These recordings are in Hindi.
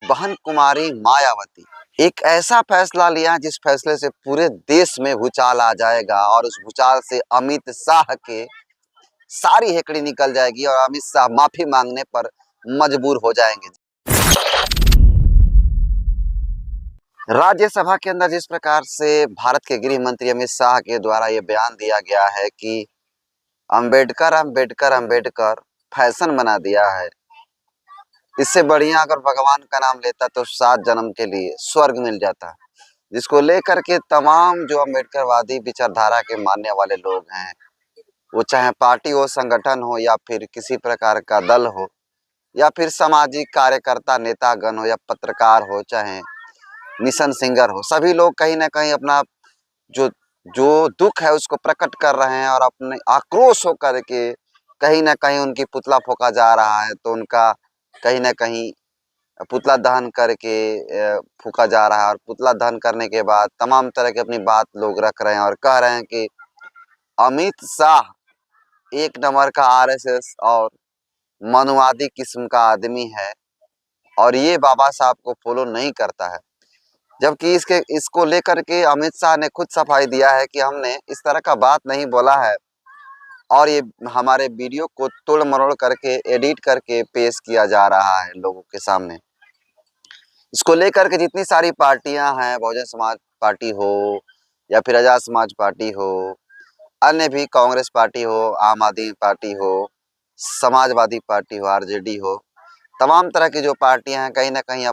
बहन कुमारी मायावती एक ऐसा फैसला लिया जिस फैसले से पूरे देश में भूचाल आ जाएगा और उस भूचाल से अमित शाह के सारी हेकड़ी निकल जाएगी और अमित शाह माफी मांगने पर मजबूर हो जाएंगे। राज्यसभा के अंदर जिस प्रकार से भारत के गृह मंत्री अमित शाह के द्वारा ये बयान दिया गया है कि अंबेडकर अंबेडकर अंबेडकर फैशन बना दिया है, इससे बढ़िया अगर भगवान का नाम लेता तो 7 जन्म के लिए स्वर्ग मिल जाता। जिसको लेकर के तमाम जो अम्बेडकरवादी विचारधारा के मानने वाले लोग हैं, वो चाहे पार्टी हो, संगठन हो या फिर किसी प्रकार का दल हो या फिर सामाजिक कार्यकर्ता नेतागण हो या पत्रकार हो, चाहे मिशन सिंगर हो, सभी लोग कहीं ना कहीं अपना जो जो दुख है उसको प्रकट कर रहे हैं और अपने आक्रोश होकर के कहीं ना कहीं उनकी पुतला फूंका जा रहा है। तो उनका कहीं ना कहीं पुतला दहन करके फूंका जा रहा है और पुतला दहन करने के बाद तमाम तरह की अपनी बात लोग रख रहे हैं और कह रहे हैं कि अमित शाह एक नंबर का आरएसएस और मनुवादी किस्म का आदमी है और ये बाबा साहब को फॉलो नहीं करता है। जबकि इसको लेकर के अमित शाह ने खुद सफाई दिया है कि हमने इस तरह का बात नहीं बोला है और ये हमारे वीडियो को तोड़ मरोड़ करके एडिट करके पेश किया जा रहा है लोगों के सामने। इसको लेकर के जितनी सारी पार्टियां हैं, बहुजन समाज पार्टी हो या फिर आजाद समाज पार्टी हो, अन्य भी कांग्रेस पार्टी हो, आम आदमी पार्टी हो, समाजवादी पार्टी हो, आरजेडी हो, तमाम तरह की जो पार्टियां हैं कहीं ना कहीं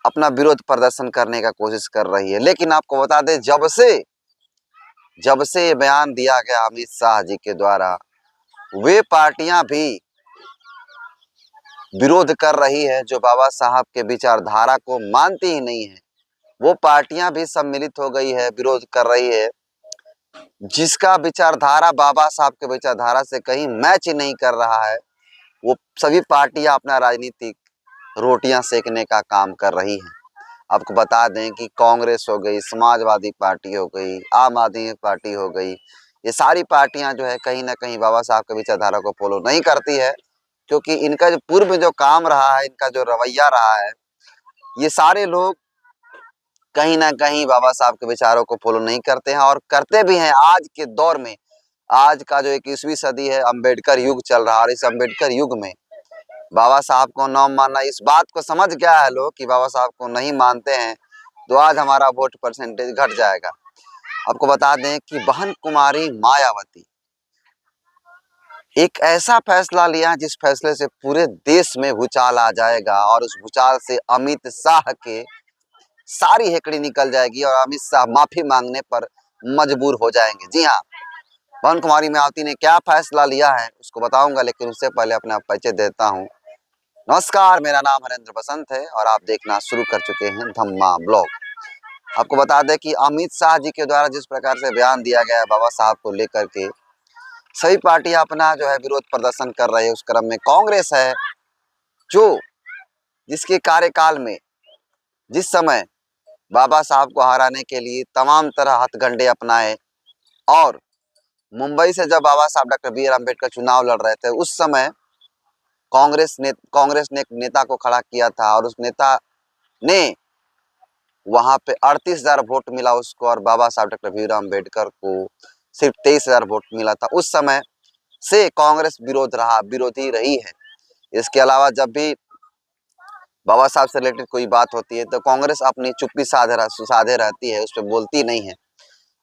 अपना विरोध प्रदर्शन करने का कोशिश कर रही है। लेकिन आपको बता दें, जब से ये बयान दिया गया अमित शाह जी के द्वारा, वे पार्टियां भी विरोध कर रही है जो बाबा साहब के विचारधारा को मानती ही नहीं है। वो पार्टियां भी सम्मिलित हो गई है, विरोध कर रही है, जिसका विचारधारा बाबा साहब के विचारधारा से कहीं मैच ही नहीं कर रहा है। वो सभी पार्टियां अपना राजनीतिक रोटियां सेकने का काम कर रही हैं। आपको बता दें कि कांग्रेस हो गई, समाजवादी पार्टी हो गई, आम आदमी पार्टी हो गई, ये सारी पार्टियां जो है कहीं ना कहीं बाबा साहब के विचारधारा को फॉलो नहीं करती है, क्योंकि इनका जो पूर्व में जो काम रहा है, इनका जो रवैया रहा है, ये सारे लोग कहीं ना कहीं बाबा साहब के विचारों को फॉलो नहीं करते हैं और करते भी हैं। आज के दौर में, आज का जो 21वीं सदी है, अम्बेडकर युग चल रहा है और इस अम्बेडकर युग में बाबा साहब को न मानना, इस बात को समझ गया है लोग कि बाबा साहब को नहीं मानते हैं तो आज हमारा वोट परसेंटेज घट जाएगा। आपको बता दें कि बहन कुमारी मायावती एक ऐसा फैसला लिया जिस फैसले से पूरे देश में भूचाल आ जाएगा और उस भूचाल से अमित शाह के सारी हेकड़ी निकल जाएगी और अमित शाह माफी मांगने पर मजबूर हो जाएंगे। जी हाँ, बहन कुमारी मायावती ने क्या फैसला लिया है उसको बताऊंगा, लेकिन उससे पहले अपना परिचय देता हूँ। नमस्कार, मेरा नाम हरेंद्र बसंत है और आप देखना शुरू कर चुके हैं धम्मा ब्लॉग। आपको बता दें कि अमित शाह जी के द्वारा जिस प्रकार से बयान दिया गया है बाबा साहब को लेकर के, सभी पार्टियां अपना जो है विरोध प्रदर्शन कर रही है। उस क्रम में कांग्रेस है, जो जिसके कार्यकाल में जिस समय बाबा साहब को हराने के लिए तमाम तरह हथकंडे अपनाए और मुंबई से जब बाबा साहब डॉक्टर बी आर अम्बेडकर चुनाव लड़ रहे थे, उस समय कांग्रेस ने एक नेता को खड़ा किया था और उस नेता ने वहां पे 38,000 वोट मिला उसको और बाबा साहब डॉक्टर बी आर अम्बेडकर को सिर्फ 23,000 वोट मिला था। उस समय से कांग्रेस विरोधी रही है। इसके अलावा जब भी बाबा साहब से रिलेटेड कोई बात होती है तो कांग्रेस अपनी चुप्पी साधे रहती है, उस पर बोलती नहीं है।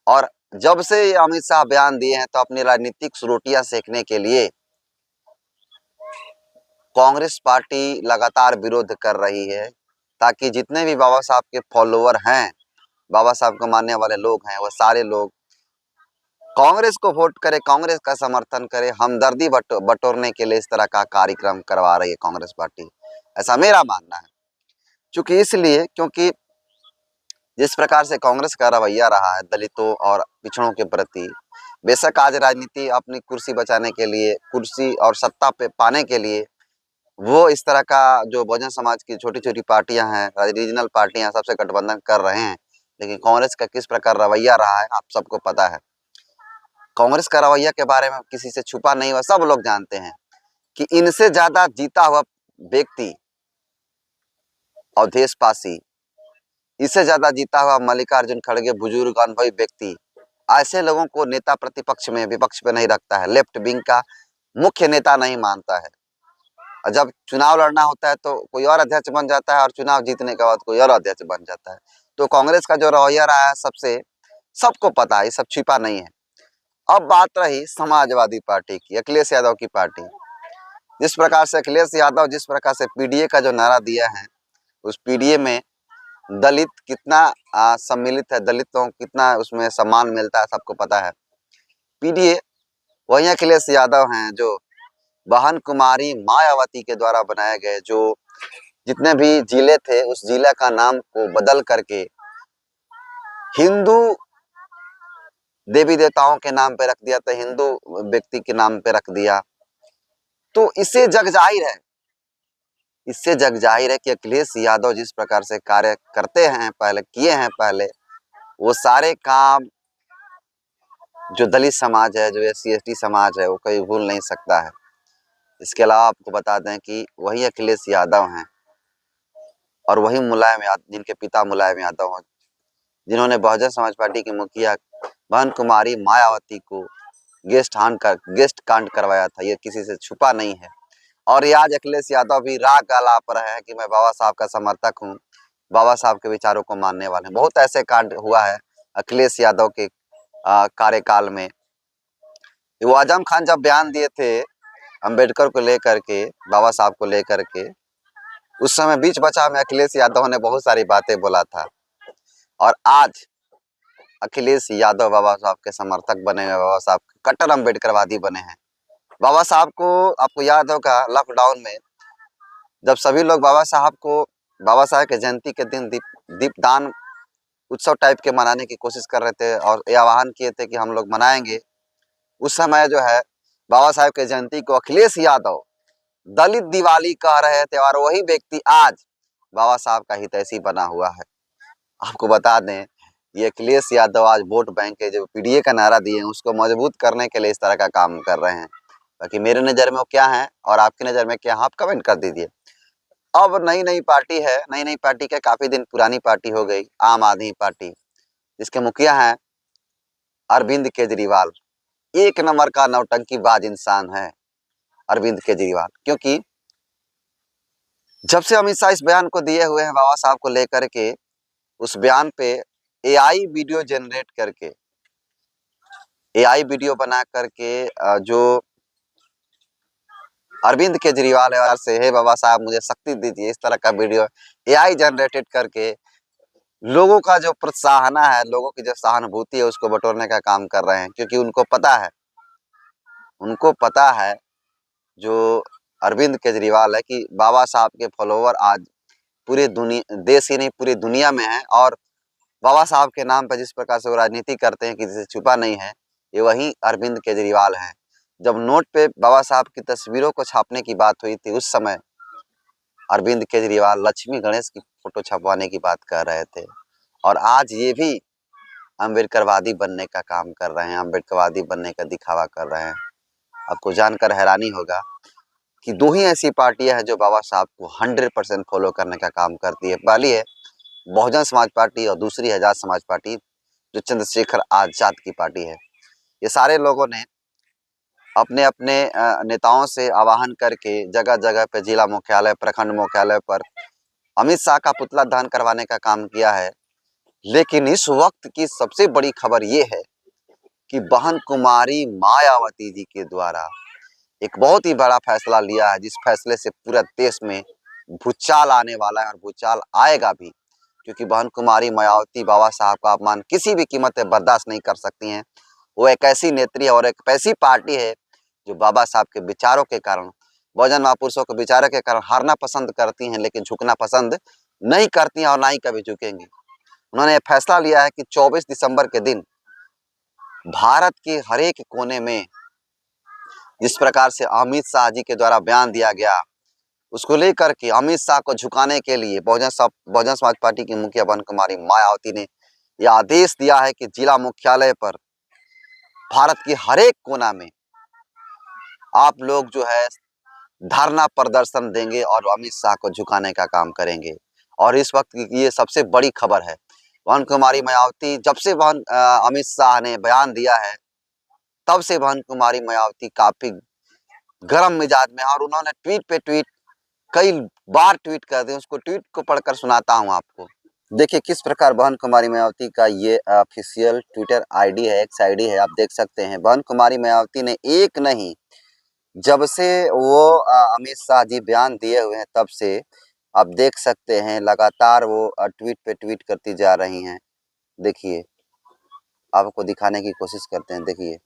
और जब से अमित शाह बयान दिए हैं तो अपनी राजनीतिक रोटियां सेकने के लिए कांग्रेस पार्टी लगातार विरोध कर रही है, ताकि जितने भी बाबा साहब के फॉलोअर हैं, बाबा साहब को मानने वाले लोग हैं, वो सारे लोग कांग्रेस को वोट करे, कांग्रेस का समर्थन करे। हमदर्दी बटोरने के लिए इस तरह का कार्यक्रम करवा रही है कांग्रेस पार्टी, ऐसा मेरा मानना है। क्योंकि जिस प्रकार से कांग्रेस का रवैया रहा है दलितों और पिछड़ों के प्रति, बेशक आज राजनीति अपनी कुर्सी बचाने के लिए, कुर्सी और सत्ता पे पाने के लिए वो इस तरह का जो बहुजन समाज की छोटी छोटी पार्टियां हैं, रीजनल पार्टियां, सबसे गठबंधन कर रहे हैं। लेकिन कांग्रेस का किस प्रकार रवैया रहा है आप सबको पता है। कांग्रेस का रवैया के बारे में किसी से छुपा नहीं हुआ, सब लोग जानते हैं कि इनसे ज्यादा जीता हुआ व्यक्ति अवधेश पासी, इससे ज्यादा जीता हुआ मल्लिकार्जुन खड़गे, बुजुर्ग अनुभवी व्यक्ति, ऐसे लोगों को नेता प्रतिपक्ष में, विपक्ष में नहीं रखता है, लेफ्ट विंग का मुख्य नेता नहीं मानता है। और जब चुनाव लड़ना होता है तो कोई और अध्यक्ष बन जाता है और चुनाव जीतने के बाद कोई और अध्यक्ष बन जाता है। तो कांग्रेस का जो रवैया रहा है सबको पता है, ये सब छिपा नहीं है। अब बात रही समाजवादी पार्टी की, अखिलेश यादव की पार्टी। जिस प्रकार से अखिलेश यादव जिस प्रकार से पीडीए का जो नारा दिया है, उस पीडीए में दलित कितना सम्मिलित है, दलितों को कितना उसमें सम्मान मिलता है, सबको पता है। पीडीए वही अखिलेश यादव हैं जो बहन कुमारी मायावती के द्वारा बनाए गए, जो जितने भी जिले थे उस जिले का नाम को बदल करके हिंदू देवी देवताओं के नाम पे रख दिया, तो हिंदू व्यक्ति के नाम पे रख दिया। तो इससे जग जाहिर है कि अखिलेश यादव जिस प्रकार से कार्य करते हैं, किए हैं पहले, वो सारे काम जो दलित समाज है, जो SC ST समाज है, वो कभी भूल नहीं सकता है। इसके अलावा आपको बता दें कि वही अखिलेश यादव हैं और वही मुलायम यादव, जिनके पिता मुलायम यादव हैं, जिन्होंने बहुजन समाज पार्टी की मुखिया बहन कुमारी मायावती को गेस्ट कांड करवाया था। ये किसी से छुपा नहीं है। और ये आज अखिलेश यादव भी राग अलाप रहे हैं कि मैं बाबा साहब का समर्थक हूँ, बाबा साहब के विचारों को मानने वाले हैं। बहुत ऐसे कांड हुआ है अखिलेश यादव के कार्यकाल में। वो आजम खान जब बयान दिए थे अंबेडकर को लेकर के, बाबा साहब को लेकर के, उस समय बीच बचाव में अखिलेश यादव ने बहुत सारी बातें बोला था। और आज अखिलेश यादव बाबा साहब के समर्थक बने हुए, बाबा साहब कट्टर अम्बेडकरवादी बने हैं। बाबा साहब को आपको याद होगा, लॉकडाउन में जब सभी लोग बाबा साहब के जयंती के दिन दीपदान उत्सव टाइप के मनाने की कोशिश कर रहे थे और ये आह्वान किए थे कि हम लोग मनाएंगे, उस समय जो है बाबा साहब के जयंती को अखिलेश यादव दलित दिवाली कह रहे थे। और वही व्यक्ति आज बाबा साहब का हितैषी बना हुआ है। आपको बता दें, ये अखिलेश यादव आज वोट बैंक के जो पीडीए का नारा दिए हैं, उसको मजबूत करने के लिए इस तरह का काम कर रहे हैं। बाकी मेरे नज़र में वो क्या है और आपकी नज़र में क्या है, आप कमेंट कर दीजिए। अब नई पार्टी है, नई पार्टी क्या, काफी दिन पुरानी पार्टी हो गई, आम आदमी पार्टी, जिसके मुखिया हैं अरविंद केजरीवाल। एक नंबर का नौटंकीबाज इंसान है अरविंद केजरीवाल, क्योंकि जब से अमित शाह इस बयान को दिए हुए हैं बाबा साहब को लेकर के, उस बयान पे AI वीडियो जनरेट करके, AI वीडियो बना करके जो अरविंद केजरीवाल है से, हे बाबा साहब मुझे शक्ति दीजिए, इस तरह का वीडियो AI जनरेटेड करके लोगों का जो प्रोत्साहना है, लोगों की जो सहानुभूति है, उसको बटोरने का काम कर रहे हैं। क्योंकि उनको पता है जो अरविंद केजरीवाल है कि बाबा साहब के फॉलोवर आज पूरे देश ही नहीं पूरी दुनिया में है। और बाबा साहब के नाम पर जिस प्रकार से वो राजनीति करते हैं, किसी से छुपा नहीं है, ये वही अरविंद केजरीवाल है। जब नोट पे बाबा साहब की तस्वीरों को छापने की बात हुई थी, उस समय अरविंद केजरीवाल लक्ष्मी गणेश की फोटो छपवाने की बात कर रहे थे। और आज ये भी अम्बेडकरवादी बनने का काम कर रहे हैं, अम्बेडकरवादी बनने का दिखावा कर रहे हैं। आपको जानकर हैरानी होगा कि दो ही ऐसी पार्टियां हैं जो बाबा साहब को 100% फॉलो करने का काम करती है। पहली है बहुजन समाज पार्टी और दूसरी है आजाद समाज पार्टी, जो चंद्रशेखर आजाद की पार्टी है। ये सारे लोगों ने अपने अपने नेताओं से आह्वान करके जगह जगह पे, जिला मुख्यालय, प्रखंड मुख्यालय पर अमित शाह का पुतला दहन करवाने का काम किया है। लेकिन इस वक्त की सबसे बड़ी खबर ये है कि बहन कुमारी मायावती जी के द्वारा एक बहुत ही बड़ा फैसला लिया है, जिस फैसले से पूरा देश में भूचाल आने वाला है और भूचाल आएगा भी। क्योंकि बहन कुमारी मायावती बाबा साहब का अपमान किसी भी कीमत पे बर्दाश्त नहीं कर सकती हैं। वो एक ऐसी नेत्री है और एक ऐसी पार्टी है जो बाबा साहब के विचारों के कारण, बहुजन महापुरुषों के विचारों के कारण हारना पसंद करती हैं, लेकिन झुकना पसंद नहीं करती हैं और ना ही कभी झुकेंगी। उन्होंने फैसला लिया है कि 24 दिसंबर के दिन भारत के हर एक कोने में जिस प्रकार से अमित शाह जी के द्वारा बयान दिया गया, उसको लेकर के अमित शाह को झुकाने के लिए बहुजन समाज पार्टी की मुखिया बहन कुमारी मायावती ने यह आदेश दिया है कि जिला मुख्यालय पर भारत की हर एक कोना में आप लोग जो है धरना प्रदर्शन देंगे और अमित शाह को झुकाने का काम करेंगे। और इस वक्त की ये सबसे बड़ी खबर है। बहन कुमारी मायावती, जब से अमित शाह ने बयान दिया है, तब से बहन कुमारी मायावती काफी गर्म मिजाज में, और उन्होंने ट्वीट पे ट्वीट कई बार ट्वीट कर दिए। उसको ट्वीट को पढ़कर सुनाता हूं आपको। देखिए किस प्रकार बहन कुमारी मायावती का ये ऑफिशियल ट्विटर आईडी है, एक्स आईडी है, आप देख सकते हैं। बहन कुमारी मायावती ने एक नहीं, जब से वो अमित शाह जी बयान दिए हुए हैं, तब से आप देख सकते हैं लगातार वो ट्वीट पे ट्वीट करती जा रही हैं। देखिए, आपको दिखाने की कोशिश करते हैं। देखिए,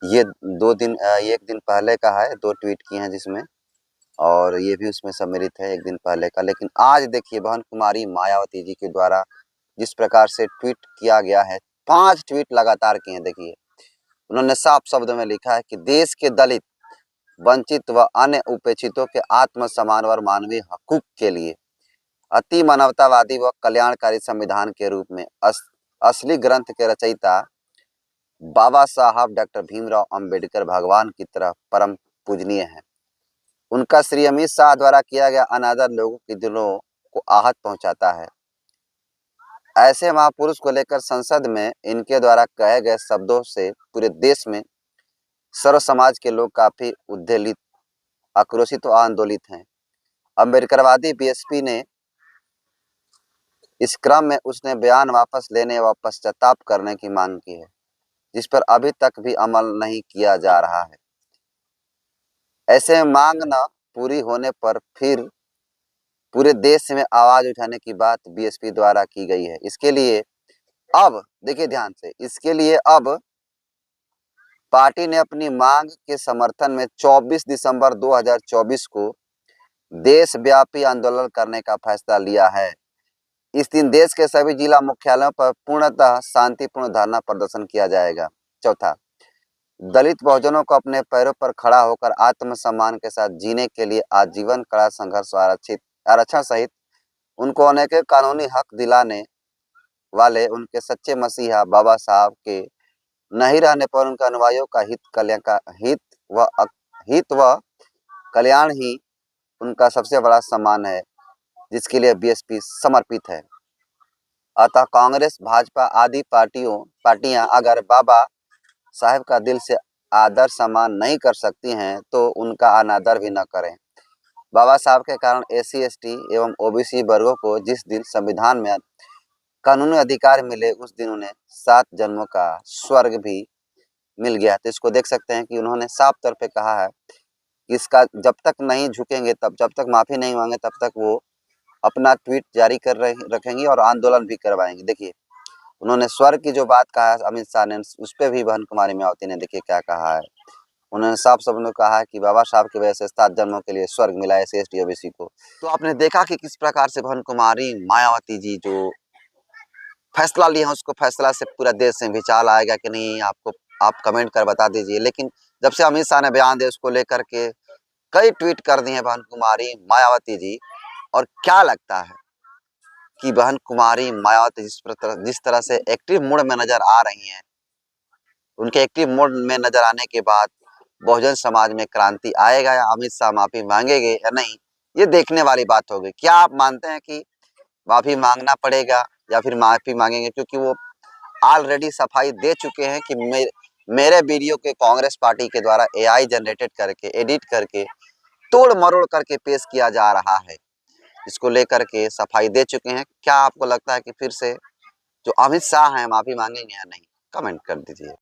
ये 2 दिन एक दिन पहले का है, 2 ट्वीट किए हैं जिसमें, और ये भी उसमें सम्मिलित है 1 दिन पहले का। लेकिन आज देखिए बहन कुमारी मायावती जी के द्वारा जिस प्रकार से ट्वीट किया गया है, 5 ट्वीट लगातार किए हैं। देखिए, उन्होंने साफ शब्दों में लिखा है कि देश के दलित, वंचित व अन्य उपेक्षितों के आत्मसम्मान और मानवीय हकूक के लिए अति मानवतावादी व कल्याणकारी संविधान के रूप में असली ग्रंथ के रचयिता बाबा साहब डॉक्टर भीमराव अंबेडकर भगवान की तरह परम पूजनीय है। उनका श्री अमित शाह द्वारा किया गया अनादर लोगों के दिलों को आहत पहुंचाता है। ऐसे महापुरुष को लेकर संसद में इनके द्वारा कहे गए शब्दों से पूरे देश में सर्व समाज के लोग काफी उद्वेलित, आक्रोशित और आंदोलित हैं। अम्बेडकरवादी बीएसपी ने इस क्रम में उसने बयान वापस लेने व पश्चाताप करने की मांग की है, जिस पर अभी तक भी अमल नहीं किया जा रहा है। ऐसे मांग न पूरी होने पर फिर पूरे देश में आवाज उठाने की बात बीएसपी द्वारा की गई है। इसके लिए अब देखिए ध्यान से, इसके लिए अब पार्टी ने अपनी मांग के समर्थन में 24 दिसंबर 2024 को देशव्यापी आंदोलन करने का फैसला लिया है। इस दिन देश के सभी जिला मुख्यालयों पर पूर्णतः शांतिपूर्ण धरना प्रदर्शन किया जाएगा। चौथा, दलित बहुजनों को अपने पैरों पर खड़ा होकर आत्मसम्मान के साथ जीने के लिए आजीवन कड़ा संघर्ष आरक्षण सहित उनको अनेक कानूनी हक दिलाने वाले उनके सच्चे मसीहा बाबा साहब के नहीं रहने पर उनके अनुयायियों का हित व कल्याण ही उनका सबसे बड़ा सम्मान है, जिसके लिए बीएसपी समर्पित है। अतः कांग्रेस, भाजपा आदि पार्टियां अगर बाबा साहब का दिल से आदर सम्मान नहीं कर सकती हैं, तो उनका अनादर भी न करें। बाबा साहब के कारण एससी, एसटी एवं ओबीसी वर्गों को जिस दिन संविधान में कानूनी अधिकार मिले, उस दिन उन्हें 7 जन्मों का स्वर्ग भी मिल गया। तो इसको देख सकते हैं कि उन्होंने साफ तौर पे कहा है कि इसका जब तक नहीं झुकेंगे, जब तक माफी नहीं मांगे, तब तक वो अपना ट्वीट जारी रखेंगी और आंदोलन भी करवाएंगे। देखिए, उन्होंने स्वर्ग की जो बात कहा है अमित शाह ने, उस पर भी बहन कुमारी मायावती ने देखिए क्या कहा है। उन्होंने साफ शब्दों में कहा है कि बाबा साहब की वजह से 7 जन्मों के लिए स्वर्ग मिला है एससी, एसटी, ओबीसी को। तो आपने देखा कि किस प्रकार से बहन कुमारी मायावती जी जो फैसला लिए हैं, उसको फैसला से पूरा देश में विचार आएगा कि नहीं, आप कमेंट कर बता दीजिए। लेकिन जब से अमित शाह ने बयान दिया, उसको लेकर के कई ट्वीट कर दिए बहन कुमारी मायावती जी। और क्या लगता है कि बहन कुमारी मायावती जिस तरह से एक्टिव मोड में नजर आ रही हैं, उनके एक्टिव मोड में नजर आने के बाद बहुजन समाज में क्रांति आएगा या अमित शाह माफी मांगेंगे या नहीं, ये देखने वाली बात होगी। क्या आप मानते हैं कि माफी मांगना पड़ेगा या फिर माफी मांगेंगे? क्योंकि वो ऑलरेडी सफाई दे चुके हैं कि मेरे वीडियो के कांग्रेस पार्टी के द्वारा एआई जनरेटेड करके, एडिट करके, तोड़ मरोड़ करके पेश किया जा रहा है। इसको लेकर के सफाई दे चुके हैं। क्या आपको लगता है कि फिर से जो अमित शाह हैं माफी मांगेंगे या नहीं? कमेंट कर दीजिए।